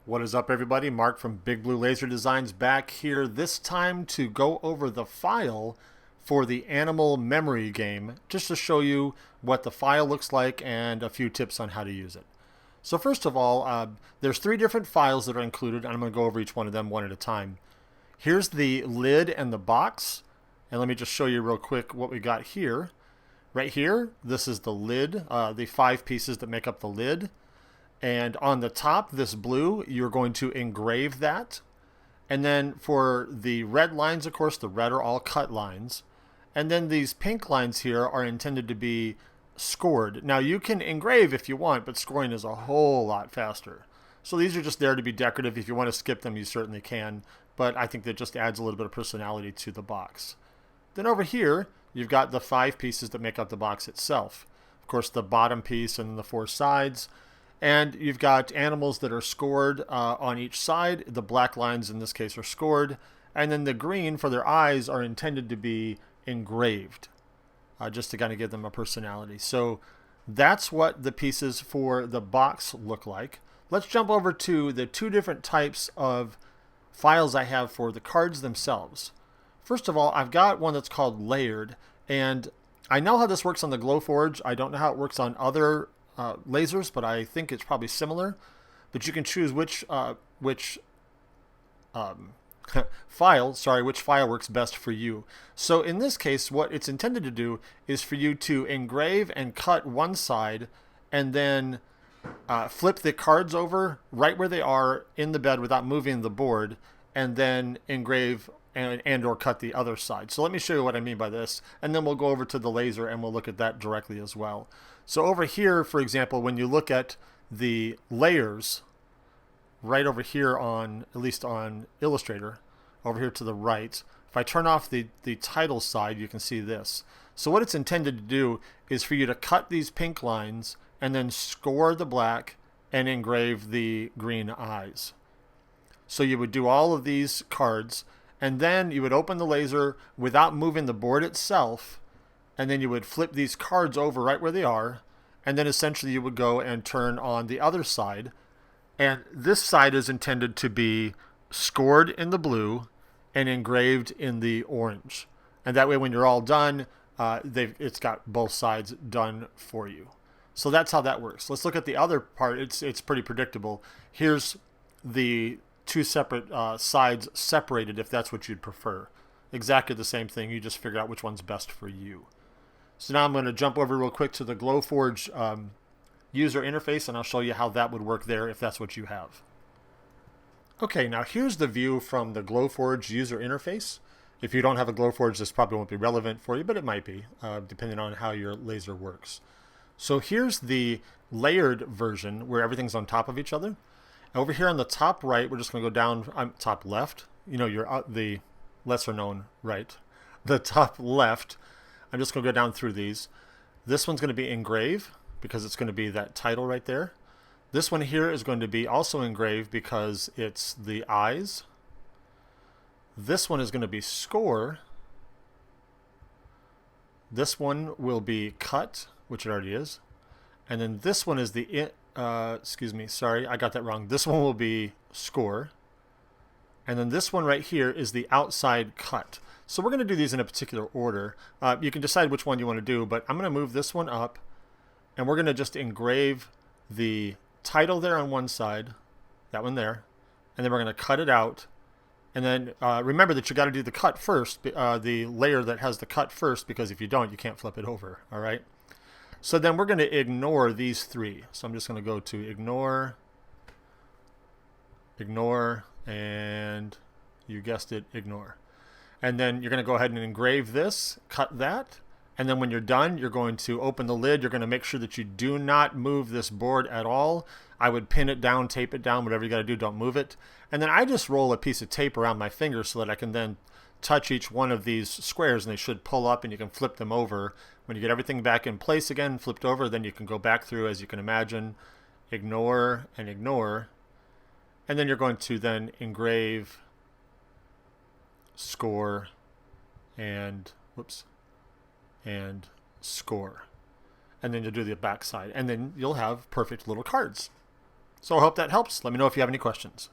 What is up, everybody? Mark from Big Blue Laser Designs back here this time to go over the file for the animal memory game, just to show you what the file looks like and a few tips on how to use it. So first of all, there's three different files that are included, and I'm going to go over each one of them one at a time. Here's the lid and the box, and let me just show you real quick what we got here. Right here, this is the lid, the 5 pieces that make up the lid. And on the top, this blue, you're going to engrave that. And then for the red lines, of course, the red are all cut lines. And then these pink lines here are intended to be scored. Now, you can engrave if you want, but scoring is a whole lot faster. So these are just there to be decorative. If you want to skip them, you certainly can. But I think that just adds a little bit of personality to the box. Then over here, you've got the 5 pieces that make up the box itself. Of course, the bottom piece and the 4 sides. And you've got animals that are scored on each side. The black lines in this case are scored. And then the green for their eyes are intended to be engraved, just to kind of give them a personality. So that's what the pieces for the box look like. Let's jump over to the 2 different types of files I have for the cards themselves. First of all, I've got one that's called layered. And I know how this works on the Glowforge. I don't know how it works on other lasers, but I think it's probably similar. But you can choose which file works best for you. So in this case, what it's intended to do is for you to engrave and cut one side, and then flip the cards over right where they are in the bed without moving the board, and then engrave and or cut the other side. So let me show you what I mean by this, and then we'll go over to the laser and we'll look at that directly as well. So over here, for example, when you look at the layers, right over here on, at least on Illustrator, over here to the right, if I turn off the title side, you can see this. So what it's intended to do is for you to cut these pink lines and then score the black and engrave the green eyes. So you would do all of these cards, and then you would open the laser without moving the board itself, and then you would flip these cards over right where they are, and then essentially you would go and turn on the other side. And this side is intended to be scored in the blue and engraved in the orange. And that way when you're all done, it's got both sides done for you. So that's how that works. Let's look at the other part. It's pretty predictable. Here's the 2 separate sides separated, if that's what you'd prefer. Exactly the same thing. You just figure out which one's best for you. So now I'm going to jump over real quick to the Glowforge user interface, and I'll show you how that would work there if that's what you have. Okay, now here's the view from the Glowforge user interface. If you don't have a Glowforge, this probably won't be relevant for you, but it might be, depending on how your laser works. So here's the layered version where everything's on top of each other. Over here on the top right, we're just going to go down, top left, the lesser known right. The top left, I'm just going to go down through these. This one's going to be engrave because it's going to be that title right there. This one here is going to be also engrave because it's the eyes. This one is going to be score. This one will be cut, which it already is. And then this one is excuse me, sorry, I got that wrong. This one will be score. And then this one right here is the outside cut. So we're going to do these in a particular order. You can decide which one you want to do, but I'm going to move this one up, and we're going to just engrave the title there on one side, that one there, and then we're going to cut it out. And then remember that you got to do the cut first, the layer that has the cut first, because if you don't, you can't flip it over, all right? So then we're going to ignore these 3. So I'm just going to go to ignore, and you guessed it, ignore. And then you're going to go ahead and engrave this, cut that, and then when you're done, you're going to open the lid. You're going to make sure that you do not move this board at all. I would pin it down, tape it down, whatever you got to do, don't move it. And then I just roll a piece of tape around my finger so that I can then touch each one of these squares, and they should pull up, and you can flip them over. When you get everything back in place again, flipped over, then you can go back through, as you can imagine, ignore and ignore. And then you're going to then engrave, score, and score. And then you'll do the back side, and then you'll have perfect little cards. So I hope that helps. Let me know if you have any questions.